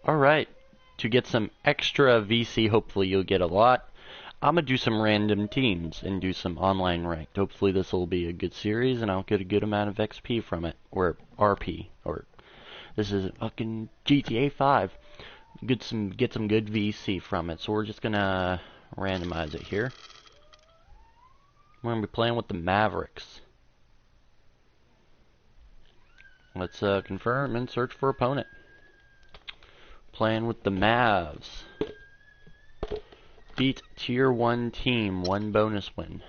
Alright, to get some extra VC, hopefully you'll get a lot, I'm going to do some random teams and do some online ranked. Hopefully this will be a good series and I'll get a good amount of XP from it, or RP, or this is fucking GTA 5. Get some good VC from it, so we're just going to randomize it here. We're going to be playing with the Mavericks. Let's confirm and search for opponent. Playing with the Mavs. Beat tier 1 team, 1 bonus win.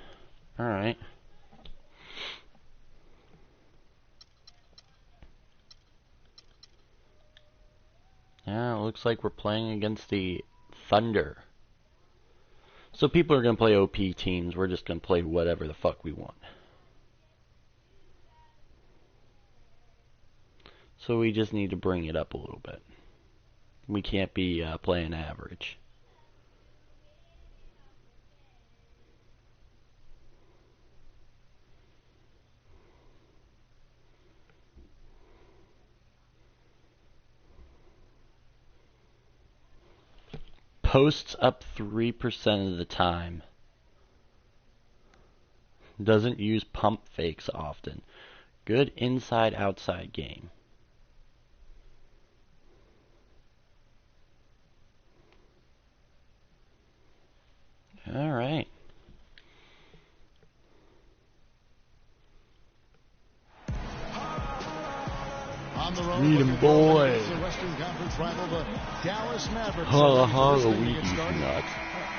Alright. Yeah, it looks like we're playing against the Thunder. So people are going to play OP teams. We're just going to play whatever the fuck we want. So we just need to bring it up a little bit. We can't be playing average. Posts up 3% of the time. Doesn't use pump fakes often. Good inside-outside game. Alright. Read 'em, boy. Holla, holla, we nuts.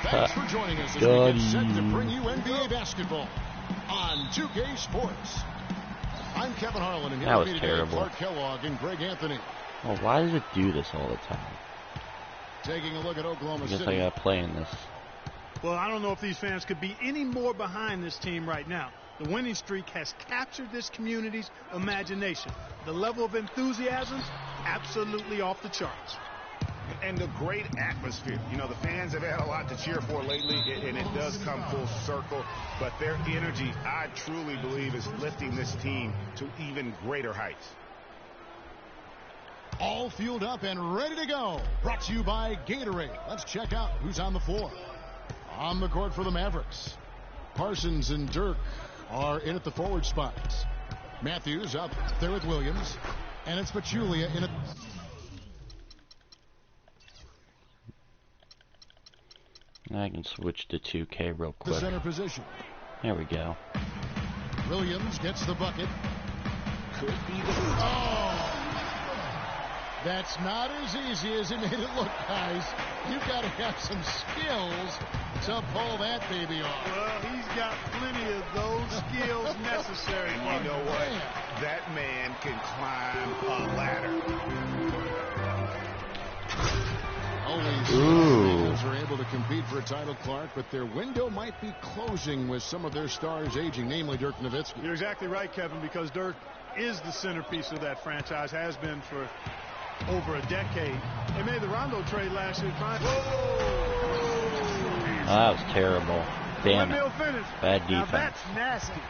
Thanks for joining us as we get set to bring you NBA basketball on 2K Sports. I'm Kevin Harlan, and that was terrible. Clark Kellogg and Greg Anthony. Oh, why does it do this all the time? Taking a look at Oklahoma City. I guess I gotta play in this. Well, I don't know if these fans could be any more behind this team right now. The winning streak has captured this community's imagination. The level of enthusiasm, absolutely off the charts. And the great atmosphere. You know, the fans have had a lot to cheer for lately, and it does come full circle. But their energy, I truly believe, is lifting this team to even greater heights. All fueled up and ready to go. Brought to you by Gatorade. Let's check out who's on the floor. On the court for the Mavericks, Parsons and Dirk are in at the forward spots. Matthews up there with Williams, and it's Pachulia in it. I can switch to 2K real quick. The center position. There we go. Williams gets the bucket. Could be the... Oh! That's not as easy as he made it look, guys. You've got to have some skills to pull that baby off. Well, he's got plenty of those skills necessary. And you know what? That man can climb a ladder. Only some teams are able to compete for a title, Clark, but their window might be closing with some of their stars aging, namely Dirk Nowitzki. You're exactly right, Kevin, because Dirk is the centerpiece of that franchise, has been for over a decade. They made the Rondo trade last year. That was terrible. Damn it. Finish. Bad defense. Now that's nasty.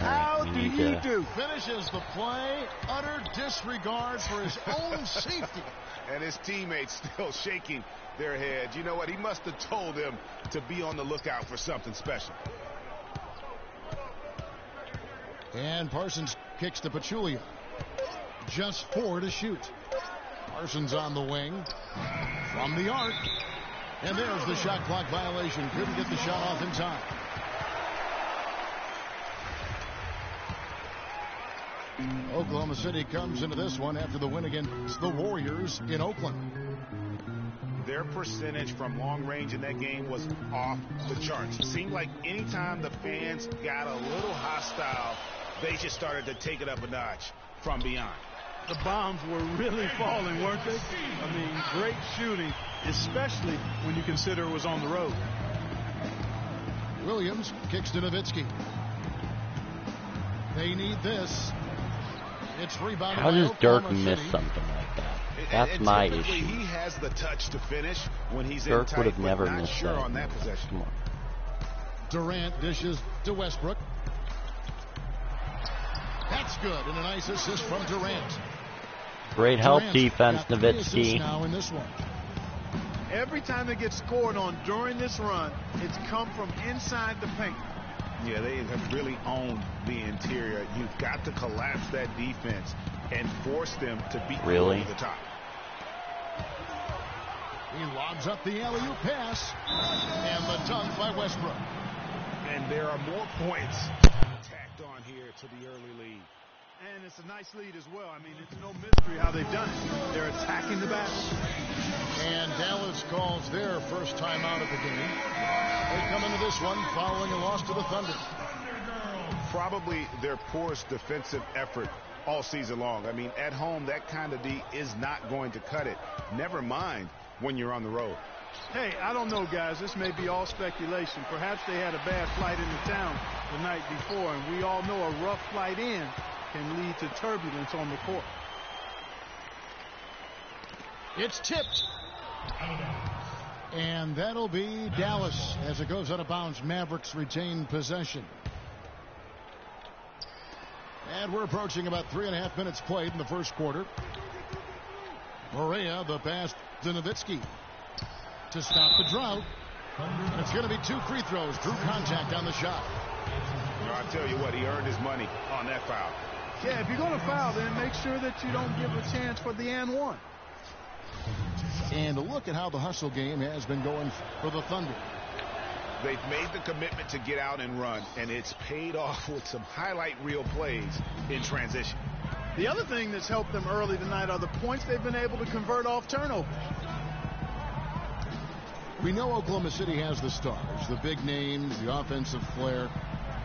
How did he do? Finishes the play, utter disregard for his own safety. And his teammates still shaking their heads. You know what? He must have told them to be on the lookout for something special. And Parsons kicks to Pachulia. Just 4 to shoot. Parsons on the wing. From the arc. And there's the shot clock violation. Couldn't get the shot off in time. Oklahoma City comes into this one after the win against the Warriors in Oakland. Their percentage from long range in that game was off the charts. It seemed like anytime the fans got a little hostile, they just started to take it up a notch from beyond. The bombs were really falling, weren't they? I mean, great shooting, especially when you consider it was on the road. Williams kicks to Nowitzki. They need this. It's rebounded. How does Dirk miss City. something like that? That's my issue. He has the touch to finish when he's Dirk in would tight, have never but not missed sure that. on that possession. Come on. Durant dishes to Westbrook. That's good, and a nice assist from Durant. Great help Durant defense, got 3 Nowitzki. assists now in this one. Every time they get scored on during this run, it's come from inside the paint. Yeah, they have really owned the interior. You've got to collapse that defense and force them to beat you over the top. He lobs up the alley-oop pass, and the dunk by Westbrook. And there are more points tacked on here to the early lead. And it's a nice lead as well. I mean, it's no mystery how they've done it. They're attacking the basket. And Dallas calls their first time out of the game. They come into this one following a loss to the Thunder. Probably their poorest defensive effort all season long. I mean, at home, that kind of D is not going to cut it. Never mind when you're on the road. Hey, I don't know, guys. This may be all speculation. Perhaps they had a bad flight into town the night before, and we all know a rough flight in can lead to turbulence on the court. It's tipped. And that'll be Dallas as it goes out of bounds. Mavericks retain possession. And we're approaching about 3.5 minutes played in the first quarter. Maria, the pass to Nowitzki to stop the drought. And it's going to be 2 free throws through contact on the shot. You know, I tell you what, he earned his money on that foul. Yeah, if you're going to foul, then make sure that you don't give a chance for the and one. And look at how the hustle game has been going for the Thunder. They've made the commitment to get out and run, and it's paid off with some highlight reel plays in transition. The other thing that's helped them early tonight are the points they've been able to convert off turnovers. We know Oklahoma City has the stars, the big names, the offensive flair.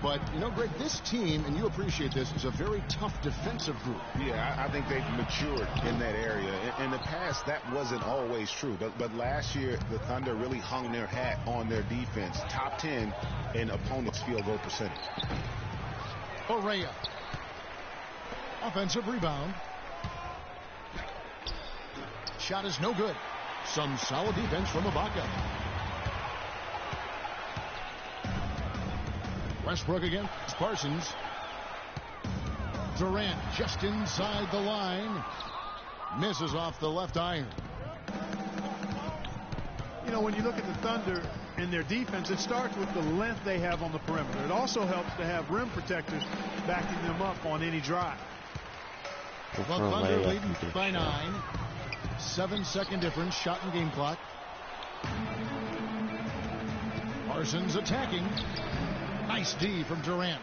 But, you know, Greg, this team, and you appreciate this, is a very tough defensive group. Yeah, I think they've matured in that area. In the past, that wasn't always true. But last year, the Thunder really hung their hat on their defense. Top 10 in opponents' field goal percentage. Correa. Offensive rebound. Shot is no good. Some solid defense from Ibaka. Westbrook against Parsons. Durant just inside the line. Misses off the left iron. You know, when you look at the Thunder and their defense, it starts with the length they have on the perimeter. It also helps to have rim protectors backing them up on any drive. The Thunder leading by 9. 7-second difference. Shot and game clock. Parsons attacking. Nice D from Durant.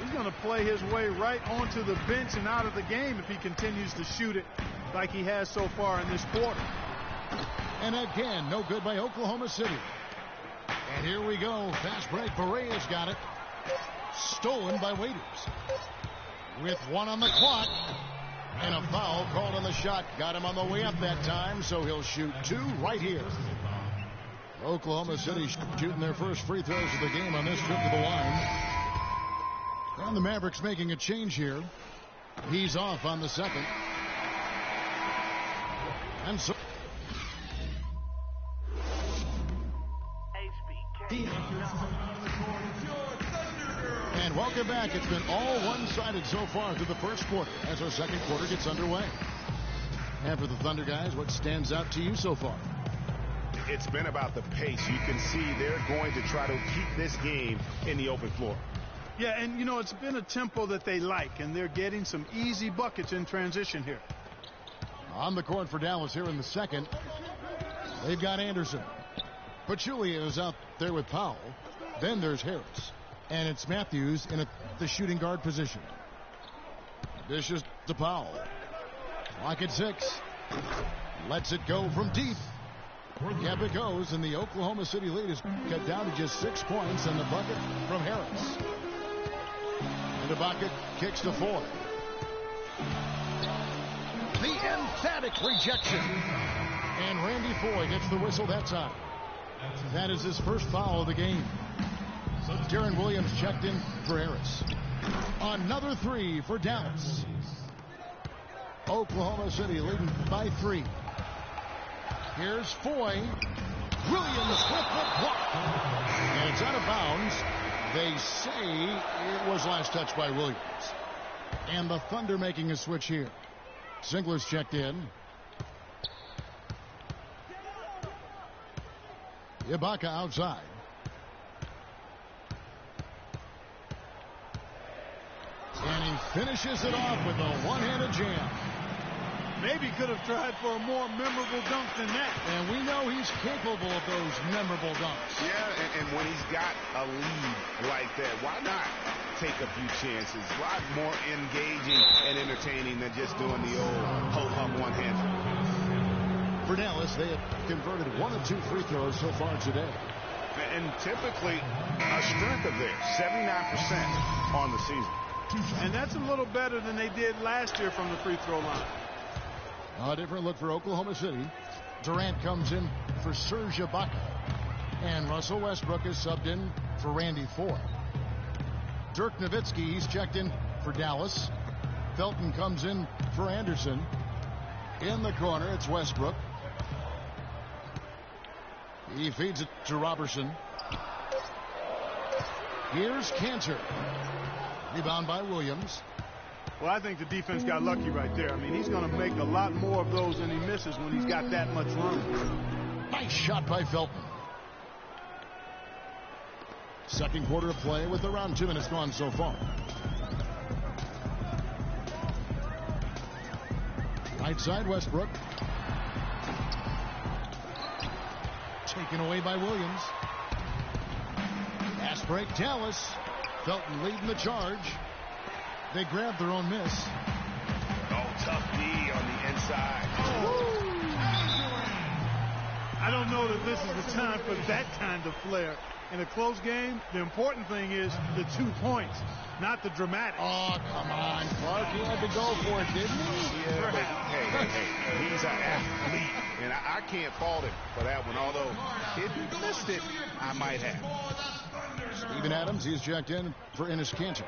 He's going to play his way right onto the bench and out of the game if he continues to shoot it like he has so far in this quarter. And again, no good by Oklahoma City. And here we go. Fast break. Berea's got it. Stolen by Waiters. With 1 on the clock. And a foul called on the shot. Got him on the way up that time, so he'll shoot 2 right here. Oklahoma City shooting their first free throws of the game on this trip to the line. And the Mavericks making a change here. He's off on the second. And so... And welcome back. It's been all one-sided so far through the first quarter as our second quarter gets underway. And for the Thunder guys, what stands out to you so far? It's been about the pace. You can see they're going to try to keep this game in the open floor. Yeah, and, you know, it's been a tempo that they like, and they're getting some easy buckets in transition here. On the court for Dallas here in the second. They've got Anderson. Pachulia is out there with Powell. Then there's Harris. And it's Matthews in the shooting guard position. Dishes to Powell. Clock at 6. Lets it go from deep. Yep, it goes, and the Oklahoma City lead is cut down to just 6 points, and the bucket from Harris. And the bucket kicks to 4. The emphatic rejection. And Randy Foy gets the whistle that time. That is his first foul of the game. Darren Williams checked in for Harris. Another 3 for Dallas. Oklahoma City leading by 3. Here's Foy. Williams with the block. And it's out of bounds. They say it was last touched by Williams. And the Thunder making a switch here. Ziegler's checked in. Ibaka outside. And he finishes it off with a one-handed jam. Maybe could have tried for a more memorable dunk than that. And we know he's capable of those memorable dunks. Yeah, and when he's got a lead like that, why not take a few chances? A lot more engaging and entertaining than just doing the old ho-hum one-hander. For Dallas, they have converted 1 of 2 free throws so far today. And typically a strength of theirs, 79% on the season. And that's a little better than they did last year from the free throw line. A different look for Oklahoma City. Durant comes in for Serge Ibaka. And Russell Westbrook is subbed in for Randy Thur. Dirk Nowitzki, he's checked in for Dallas. Felton comes in for Anderson. In the corner, it's Westbrook. He feeds it to Robertson. Here's Cantor. Rebound by Williams. Well, I think the defense got lucky right there. I mean, he's going to make a lot more of those than he misses when he's got that much room. Nice shot by Felton. Second quarter of play with around 2 minutes gone so far. Right side, Westbrook. Taken away by Williams. Fast break, Dallas. Felton leading the charge. They grab their own miss. Oh, tough D on the inside. I don't know that this is the time for that kind of flair. In a close game, the important thing is the 2 points, not the dramatic. Oh, come on, Clark. He had to go for it, didn't he? Yeah, but hey, he's an athlete, and I can't fault him for that one, although if he missed it, I might have. Steven Adams, he's checked in for Enes Kanter.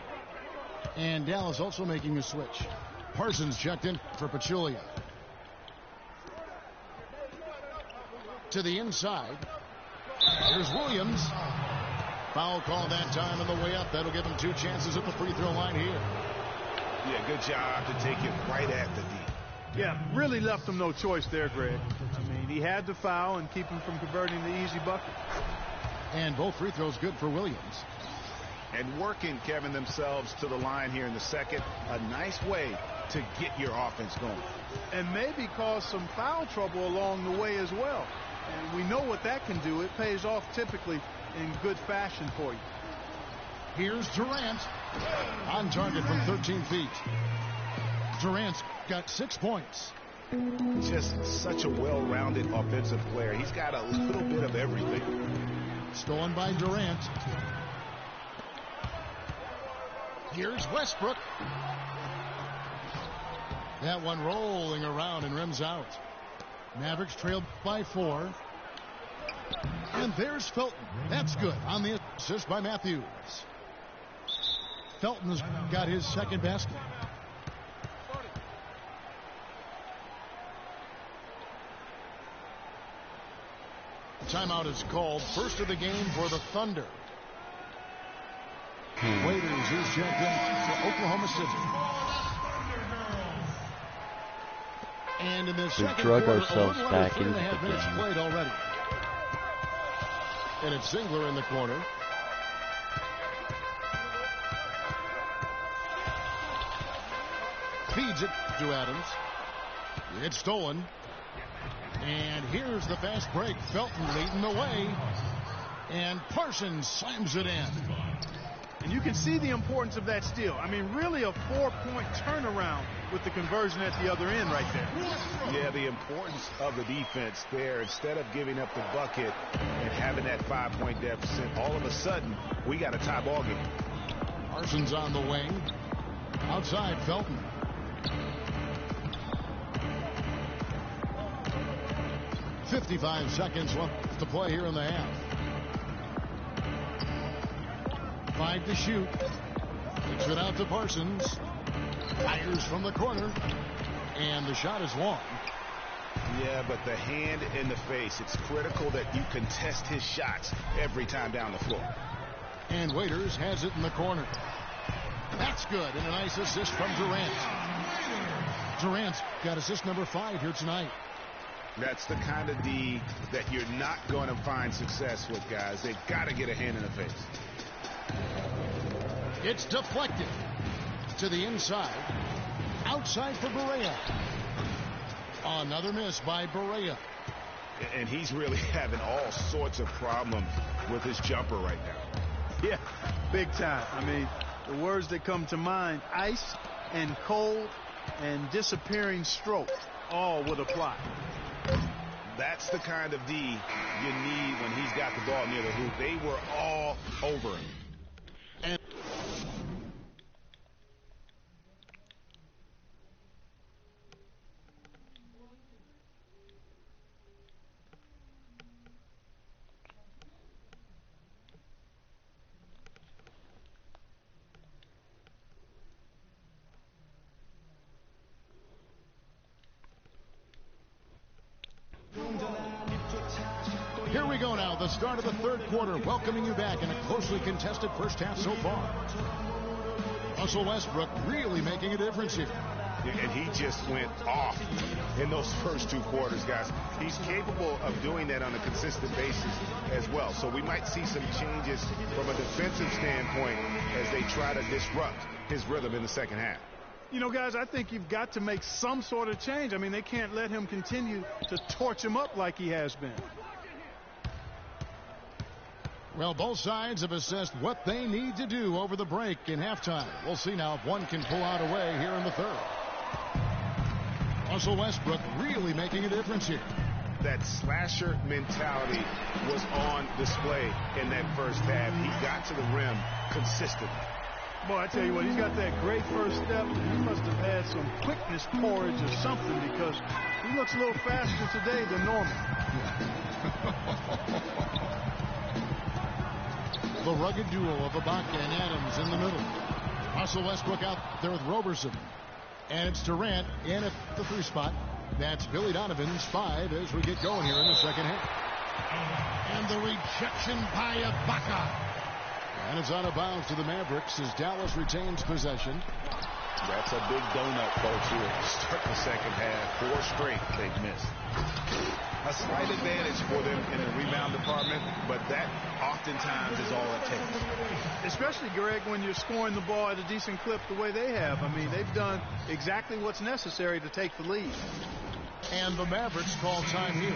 And Dallas also making a switch. Parsons checked in for Pachulia. To the inside. Here's Williams. Foul call that time on the way up. That'll give him 2 chances at the free throw line here. Yeah, good job to take it right at the D. Yeah, really left him no choice there, Greg. I mean, he had to foul and keep him from converting the easy bucket. And both free throws good for Williams. And working, Kevin, themselves to the line here in the second. A nice way to get your offense going. And maybe cause some foul trouble along the way as well. And we know what that can do. It pays off typically in good fashion for you. Here's Durant. On target from 13 feet. Durant's got 6 points. Just such a well-rounded offensive player. He's got a little bit of everything. Stolen by Durant. Here's Westbrook. That one rolling around and rims out. Mavericks trailed by 4. And there's Felton. That's good on the assist by Matthews. Felton's got his second basket. Timeout is called. First of the game for the Thunder. Waiters is checked in for Oklahoma City. And in the second drug quarter, ourselves back into the 3.5 minutes game. played already. And it's Ziegler in the corner. Feeds it to Adams. It's stolen. And here's the fast break. Felton leading the way. And Parsons slams it in. And you can see the importance of that steal. I mean, really a 4-point turnaround with the conversion at the other end right there. Yeah, the importance of the defense there. Instead of giving up the bucket and having that 5-point deficit, all of a sudden, we got a tie ball game. Parsons on the wing. Outside, Felton. .55 seconds left to play here in the half. 5 to shoot. Kicks it out to Parsons. Fires from the corner. And the shot is long. Yeah, but the hand in the face. It's critical that you contest his shots every time down the floor. And Waiters has it in the corner. That's good. And a nice assist from Durant. Durant's got assist number 5 here tonight. That's the kind of D that you're not going to find success with, guys. They've got to get a hand in the face. It's deflected to the inside. Outside for Barea. Another miss by Barea. And he's really having all sorts of problems with his jumper right now. Yeah, big time. I mean, the words that come to mind, ice and cold and disappearing stroke, all would apply. That's the kind of D you need when he's got the ball near the hoop. They were all over him. And here we go now, the start of the third quarter, welcoming you back in a closely contested first half so far. Russell Westbrook really making a difference here. And he just went off in those first 2 quarters, guys. He's capable of doing that on a consistent basis as well. So we might see some changes from a defensive standpoint as they try to disrupt his rhythm in the second half. You know, guys, I think you've got to make some sort of change. I mean, they can't let him continue to torch him up like he has been. Well, both sides have assessed what they need to do over the break in halftime. We'll see now if one can pull out a way here in the third. Russell Westbrook really making a difference here. That slasher mentality was on display in that first half. He got to the rim consistently. Boy, I tell you what, he's got that great first step. He must have had some quickness porridge or something, because he looks a little faster today than normal. The rugged duo of Ibaka and Adams in the middle. Russell Westbrook out there with Roberson. And it's Durant in at the 3 spot. That's Billy Donovan's 5 as we get going here in the second half. And the rejection by Ibaka. And it's out of bounds to the Mavericks as Dallas retains possession. That's a big donut, folks, here to start the second half. 4 straight they've missed. A slight advantage for them in the rebound department, but that oftentimes is all it takes. Especially, Greg, when you're scoring the ball at a decent clip the way they have. I mean, they've done exactly what's necessary to take the lead. And the Mavericks call time here.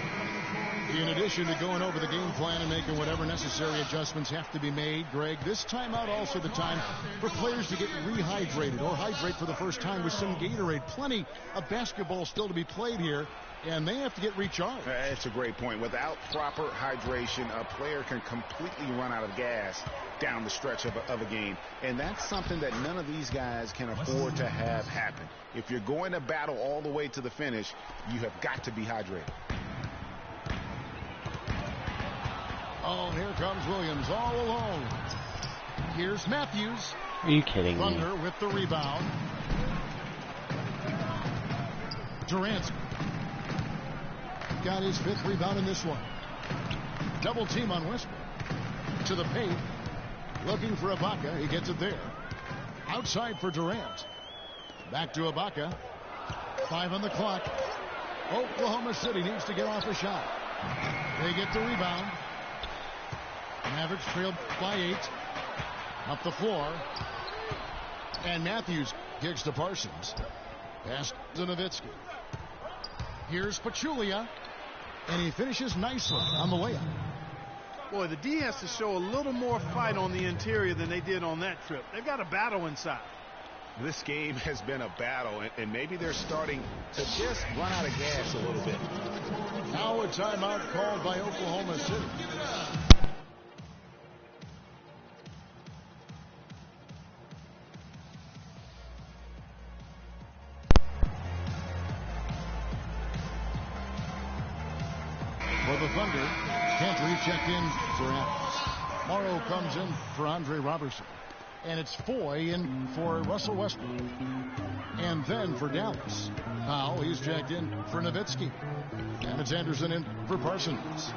In addition to going over the game plan and making whatever necessary adjustments have to be made, Greg, this timeout also the time for players to get rehydrated or hydrate for the first time with some Gatorade. Plenty of basketball still to be played here, and they have to get recharged. That's a great point. Without proper hydration, a player can completely run out of gas down the stretch of a game, and that's something that none of these guys can afford to have happen. If you're going to battle all the way to the finish, you have got to be hydrated. Oh, here comes Williams all alone. Here's Matthews. Are you kidding me? Thunder with the rebound. Durant got his 5th rebound in this one. Double team on Westbrook. To the paint. Looking for Ibaka. He gets it there. Outside for Durant. Back to Ibaka. 5 on the clock. Oklahoma City needs to get off a shot. They get the rebound. Mavericks trailed by 8. Up the floor. And Matthews kicks to Parsons. Pass to Nowitzki. Here's Pachulia. And he finishes nicely on the layup. Boy, the D has to show a little more fight on the interior than they did on that trip. They've got a battle inside. This game has been a battle, and maybe they're starting to just run out of gas a little bit. Now a timeout called by Oklahoma City. For the Thunder, Gentry checked in for Adams. Morrow comes in for Andre Robertson. And it's Foy in for Russell Westbrook. And then for Dallas, Powell, he's checked in for Nowitzki. And it's Anderson in for Parsons.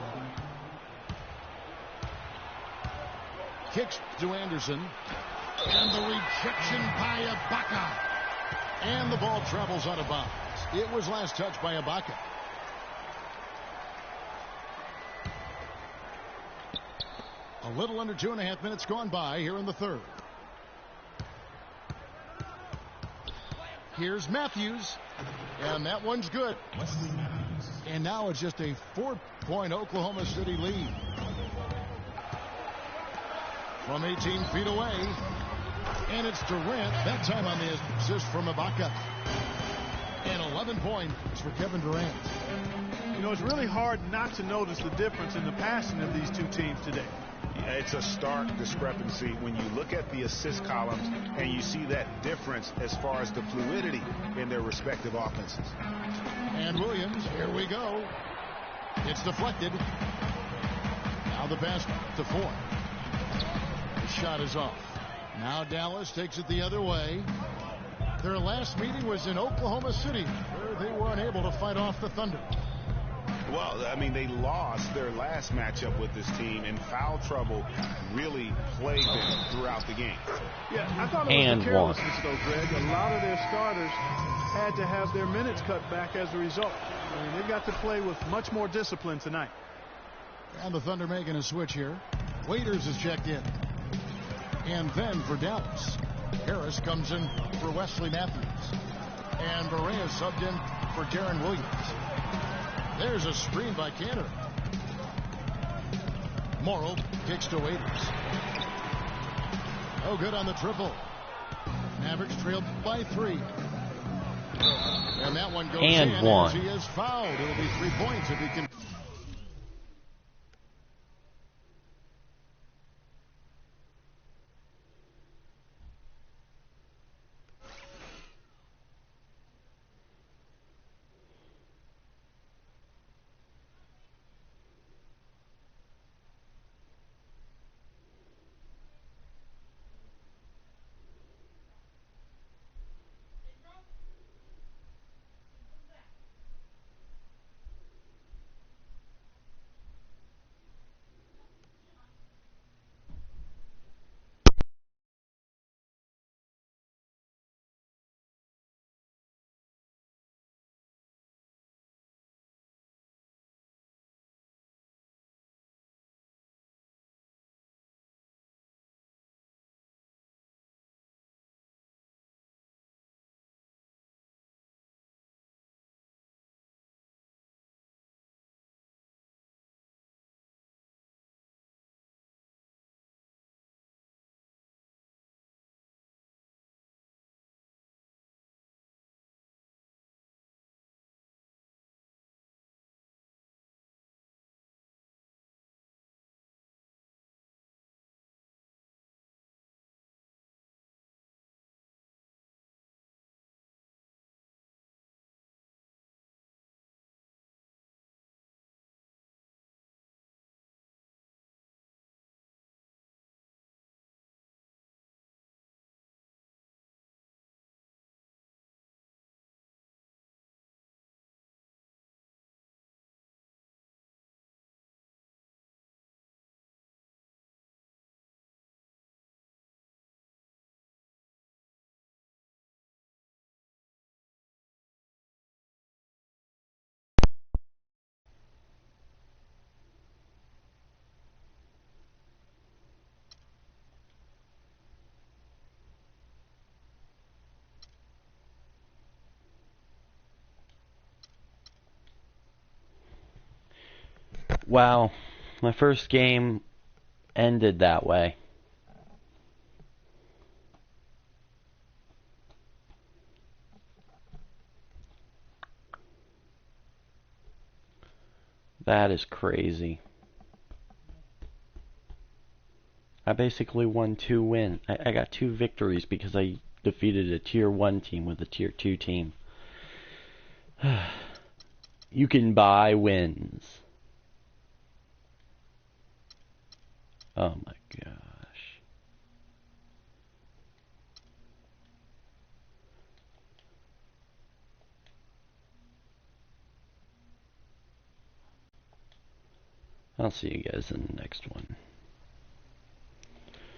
Kicks to Anderson. And the rejection by Ibaka. And the ball travels out of bounds. It was last touched by Ibaka. A little under 2.5 minutes gone by here in the third. Here's Matthews. And that one's good. And now it's just a 4-point Oklahoma City lead. From 18 feet away. And it's Durant. That time on the assist from Ibaka. And 11 points for Kevin Durant. You know, it's really hard not to notice the difference in the passing of these two teams today. Yeah, it's a stark discrepancy when you look at the assist columns and you see that difference as far as the fluidity in their respective offenses. And Williams, here we go. It's deflected. Now the pass to Ford. The shot is off. Now Dallas takes it the other way. Their last meeting was in Oklahoma City, where they were unable to fight off the Thunder. Well, I mean, they lost their last matchup with this team, and foul trouble really plagued them throughout the game. Yeah, I thought it was a carelessness, though, Greg. A lot of their starters had to have their minutes cut back as a result. I mean, they've got to play with much more discipline tonight. And the Thunder making a switch here. Waiters is checked in. And then for Dallas, Harris comes in for Wesley Matthews. And Barea subbed in for Darren Williams. There's a screen by Cantor. Morrow kicks to Waiters. Oh, good on the triple. Mavericks trailed by 3. And that one goes and in one. as he is fouled. It'll be 3 points if he can. Wow, my first game ended that way. That is crazy. I basically won 2 wins. I got 2 victories because I defeated a tier 1 team with a tier 2 team. You can buy wins. Oh my gosh. I'll see you guys in the next one.